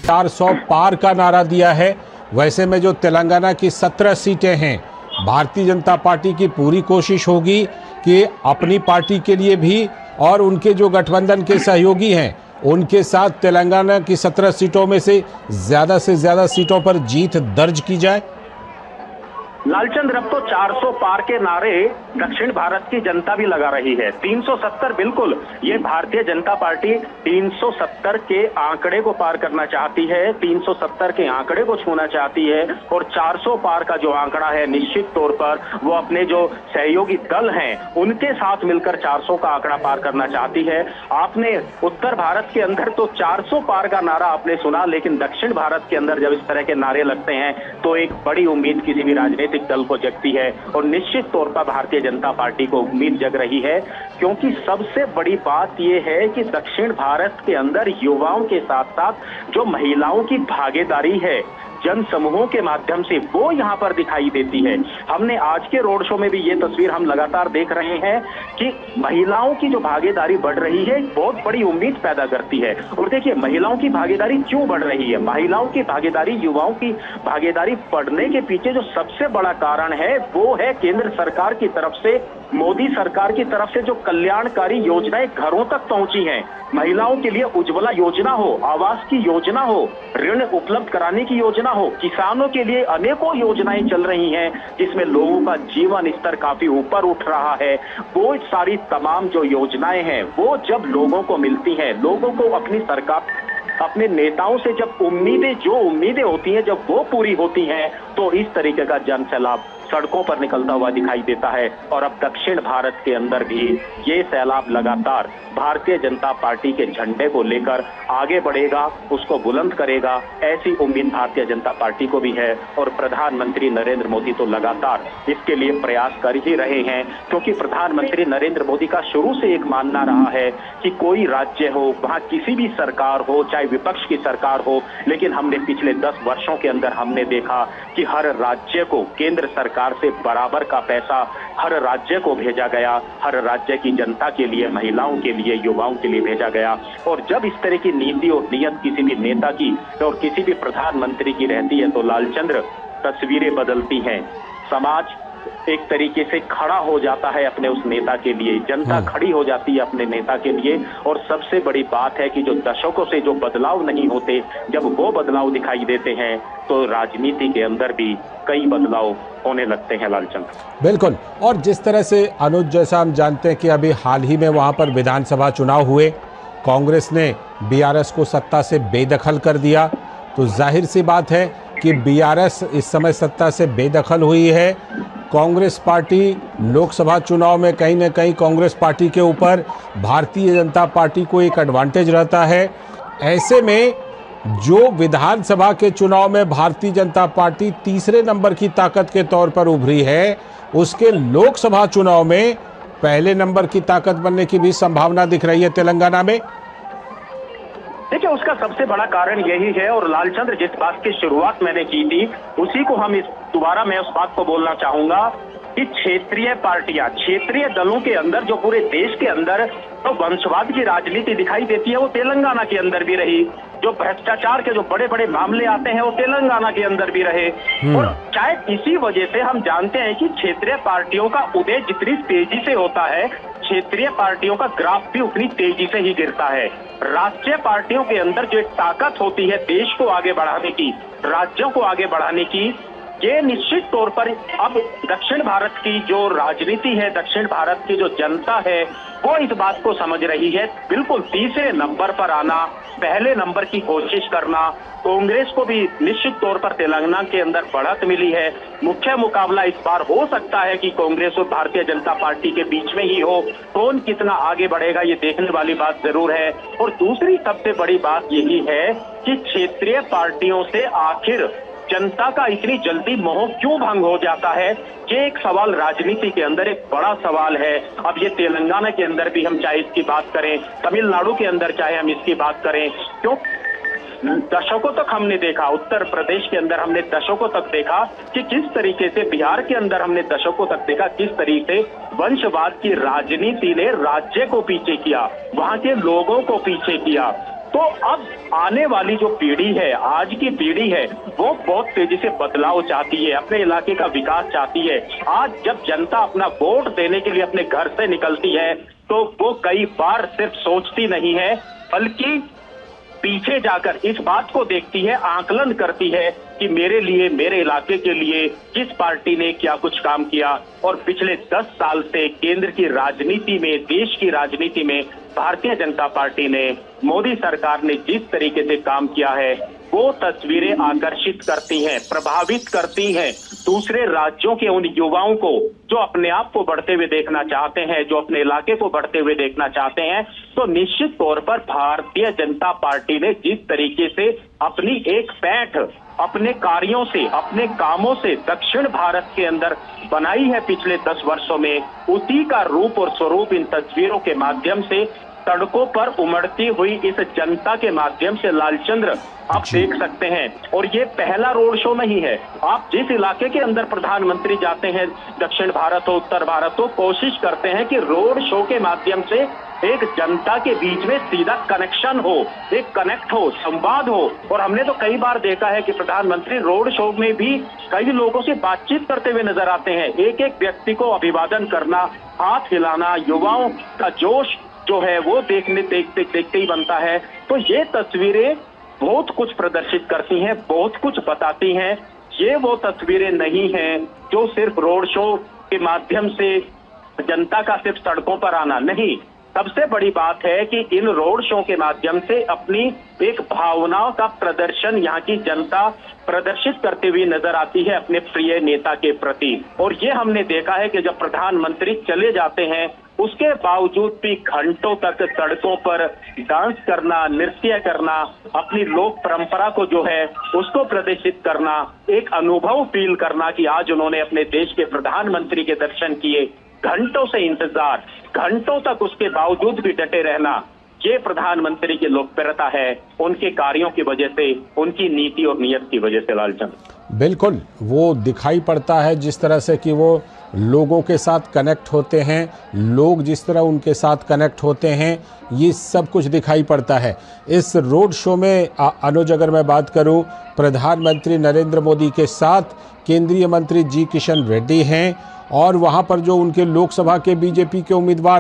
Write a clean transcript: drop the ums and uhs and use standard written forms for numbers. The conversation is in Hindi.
400 पार का नारा दिया है। वैसे में जो तेलंगाना की 17 सीटें हैं, भारतीय जनता पार्टी की पूरी कोशिश होगी कि अपनी पार्टी के लिए भी और उनके जो गठबंधन के सहयोगी हैं उनके साथ तेलंगाना की 17 सीटों में से ज़्यादा सीटों पर जीत दर्ज की जाए। लालचंद्र, अब तो 400 पार के नारे दक्षिण भारत की जनता भी लगा रही है। 370 बिल्कुल, ये भारतीय जनता पार्टी 370 के आंकड़े को पार करना चाहती है, 370 के आंकड़े को छूना चाहती है। और 400 पार का जो आंकड़ा है, निश्चित तौर पर वो अपने जो सहयोगी दल हैं उनके साथ मिलकर 400 का आंकड़ा पार करना चाहती है। आपने उत्तर भारत के अंदर तो 400 पार का नारा आपने सुना, लेकिन दक्षिण भारत के अंदर जब इस तरह के नारे लगते हैं तो एक बड़ी उम्मीद किसी भी राजनीतिक दल को जगती है। और निश्चित तौर पर भारतीय जनता पार्टी को उम्मीद जग रही है, क्योंकि सबसे बड़ी बात यह है कि दक्षिण भारत के अंदर युवाओं के साथ साथ जो महिलाओं की भागीदारी है जन समूहों के माध्यम से, वो यहां पर दिखाई देती है। हमने आज के रोड शो में भी ये तस्वीर हम लगातार देख रहे हैं कि महिलाओं की जो भागीदारी बढ़ रही है बहुत बड़ी उम्मीद पैदा करती है। और देखिए, महिलाओं की भागीदारी क्यों बढ़ रही है? महिलाओं की भागीदारी, युवाओं की भागीदारी बढ़ने के पीछे जो सबसे बड़ा कारण है वो है केंद्र सरकार की तरफ से, मोदी सरकार की तरफ से जो कल्याणकारी योजनाएं घरों तक पहुंची हैं। महिलाओं के लिए उज्ज्वला योजना हो, आवास की योजना हो, ऋण उपलब्ध कराने की योजना हो, किसानों के लिए अनेकों योजनाएं चल रही हैं जिसमें लोगों का जीवन स्तर काफी ऊपर उठ रहा है। वो सारी तमाम जो योजनाएं हैं वो जब लोगों को मिलती हैं, लोगों को अपनी सरकार, अपने नेताओं से जब उम्मीदें होती हैं, जब वो पूरी होती हैं, तो इस तरीके का जन सैलाब सड़कों पर निकलता हुआ दिखाई देता है। और अब दक्षिण भारत के अंदर भी ये सैलाब लगातार भारतीय जनता पार्टी के झंडे को लेकर आगे बढ़ेगा, उसको बुलंद करेगा, ऐसी उम्मीद भारतीय जनता पार्टी को भी है। और प्रधानमंत्री नरेंद्र मोदी तो लगातार इसके लिए प्रयास कर ही रहे हैं, क्योंकि प्रधानमंत्री नरेंद्र मोदी का शुरू से एक मानना रहा है कि कोई राज्य हो, वहां किसी भी सरकार हो, चाहे विपक्ष की सरकार हो, लेकिन हमने पिछले 10 वर्षों के अंदर हमने देखा कि हर राज्य को केंद्र सरकार से बराबर का पैसा हर राज्य को भेजा गया, हर राज्य की जनता के लिए, महिलाओं के लिए, युवाओं के लिए भेजा गया। और जब इस तरह की नीति और नियत किसी भी नेता की और किसी भी प्रधानमंत्री की रहती है तो लालचंद्र, तस्वीरें बदलती हैं। समाज एक तरीके से खड़ा हो जाता है अपने उस नेता के लिए, जनता खड़ी हो जाती है अपने नेता के लिए। और सबसे बड़ी बात है कि जो दशकों से जो बदलाव नहीं होते, जब वो बदलाव दिखाई देते हैं तो राजनीति के अंदर भी कई बदलाव होने लगते हैं। लालचंद, बिल्कुल। और जिस तरह से अनुज, जैसा हम जानते हैं कि अभी हाल ही में वहां पर विधानसभा चुनाव हुए, कांग्रेस ने बीआरएस को सत्ता से बेदखल कर दिया, तो जाहिर सी बात है कि बीआरएस इस समय सत्ता से बेदखल हुई है। कांग्रेस पार्टी लोकसभा चुनाव में कहीं ना कहीं कांग्रेस पार्टी के ऊपर भारतीय जनता पार्टी को एक एडवांटेज रहता है। ऐसे में जो विधानसभा के चुनाव में भारतीय जनता पार्टी तीसरे नंबर की ताकत के तौर पर उभरी है, उसके लोकसभा चुनाव में पहले नंबर की ताकत बनने की भी संभावना दिख रही है तेलंगाना में। देखिए, उसका सबसे बड़ा कारण यही है। और लालचंद्र, जिस बात की शुरुआत मैंने की थी उसी को हम दोबारा मैं उस बात को बोलना चाहूंगा कि क्षेत्रीय पार्टियां, क्षेत्रीय दलों के अंदर जो पूरे देश के अंदर तो वंशवाद की राजनीति दिखाई देती है, वो तेलंगाना के अंदर भी रही। जो भ्रष्टाचार के जो बड़े बड़े मामले आते हैं वो तेलंगाना के अंदर भी रहे। और शायद इसी वजह से हम जानते हैं कि क्षेत्रीय पार्टियों का उदय जितनी तेजी से होता है, क्षेत्रीय पार्टियों का ग्राफ भी उतनी तेजी से ही गिरता है। राष्ट्रीय पार्टियों के अंदर जो एक ताकत होती है देश को आगे बढ़ाने की, राज्यों को आगे बढ़ाने की, ये निश्चित तौर पर अब दक्षिण भारत की जो राजनीति है, दक्षिण भारत की जो जनता है, वो इस बात को समझ रही है। बिल्कुल तीसरे नंबर पर आना, पहले नंबर की कोशिश करना। कांग्रेस को भी निश्चित तौर पर तेलंगाना के अंदर बढ़त मिली है। मुख्य मुकाबला इस बार हो सकता है कि कांग्रेस और भारतीय जनता पार्टी के बीच में ही हो। कौन कितना आगे बढ़ेगा ये देखने वाली बात जरूर है। और दूसरी सबसे बड़ी बात यही है कि क्षेत्रीय पार्टियों से आखिर जनता का इतनी जल्दी मोह क्यों भंग हो जाता है, ये एक सवाल राजनीति के अंदर एक बड़ा सवाल है। अब ये तेलंगाना के अंदर भी हम चाहे इसकी बात करें, तमिलनाडु के अंदर चाहे हम इसकी बात करें, क्यों दशकों तक हमने देखा, उत्तर प्रदेश के अंदर हमने दशकों तक देखा कि किस तरीके से, बिहार के अंदर हमने दशकों तक देखा किस तरीके से वंशवाद की राजनीति ने राज्य को पीछे किया, वहां के लोगों को पीछे किया। तो अब आने वाली जो पीढ़ी है, आज की पीढ़ी है, वो बहुत तेजी से बदलाव चाहती है, अपने इलाके का विकास चाहती है। आज जब जनता अपना वोट देने के लिए अपने घर से निकलती है तो वो कई बार सिर्फ सोचती नहीं है, बल्कि पीछे जाकर इस बात को देखती है, आकलन करती है कि मेरे लिए, मेरे इलाके के लिए किस पार्टी ने क्या कुछ काम किया। और पिछले 10 साल से केंद्र की राजनीति में, देश की राजनीति में भारतीय जनता पार्टी ने, मोदी सरकार ने जिस तरीके से काम किया है, वो तस्वीरें आकर्षित करती हैं, प्रभावित करती हैं दूसरे राज्यों के उन युवाओं को जो अपने आप को बढ़ते हुए देखना चाहते हैं, जो अपने इलाके को बढ़ते हुए देखना चाहते हैं। तो निश्चित तौर पर भारतीय जनता पार्टी ने जिस तरीके से अपनी एक पैठ अपने कार्यों से, अपने कामों से दक्षिण भारत के अंदर बनाई है पिछले 10 वर्षों में, उसी का रूप और स्वरूप इन तस्वीरों के माध्यम से सड़कों पर उमड़ती हुई इस जनता के माध्यम से लालचंद्र आप देख सकते हैं। और ये पहला रोड शो नहीं है। आप जिस इलाके के अंदर प्रधानमंत्री जाते हैं, दक्षिण भारत हो, उत्तर भारत हो, कोशिश करते हैं कि रोड शो के माध्यम से एक जनता के बीच में सीधा कनेक्शन हो, एक कनेक्ट हो, संवाद हो। और हमने तो कई बार देखा है कि प्रधानमंत्री रोड शो में भी कई लोगों से बातचीत करते हुए नजर आते हैं। एक एक व्यक्ति को अभिवादन करना, हाथ हिलाना, युवाओं का जोश जो है वो देखते ही बनता है। तो ये तस्वीरें बहुत कुछ प्रदर्शित करती हैं, बहुत कुछ बताती हैं। ये वो तस्वीरें नहीं हैं जो सिर्फ रोड शो के माध्यम से जनता का सिर्फ सड़कों पर आना नहीं। सबसे बड़ी बात है कि इन रोड शो के माध्यम से अपनी एक भावनाओं का प्रदर्शन यहाँ की जनता प्रदर्शित करते हुए नजर आती है अपने प्रिय नेता के प्रति। और ये हमने देखा है कि जब प्रधानमंत्री चले जाते हैं उसके बावजूद भी घंटों तक सड़कों पर डांस करना, नृत्य करना, अपनी लोक परंपरा को जो है उसको प्रदर्शित करना, एक अनुभव फील करना कि आज उन्होंने अपने देश के प्रधानमंत्री के दर्शन किए, घंटों से इंतजार, घंटों तक उसके बावजूद भी डटे रहना, ये प्रधानमंत्री की लोकप्रियता है उनके कार्यों की वजह से, उनकी नीति और नीयत की वजह से। लालचंद बिल्कुल वो दिखाई पड़ता है जिस तरह से कि वो लोगों के साथ कनेक्ट होते हैं, लोग जिस तरह उनके साथ कनेक्ट होते हैं, ये सब कुछ दिखाई पड़ता है। इस रोड शो में अनुज, अगर मैं बात करूं, प्रधानमंत्री नरेंद्र मोदी के साथ केंद्रीय मंत्री जी किशन रेड्डी हैं और वहां पर जो उनके लोकसभा के बीजेपी के उम्मीदवार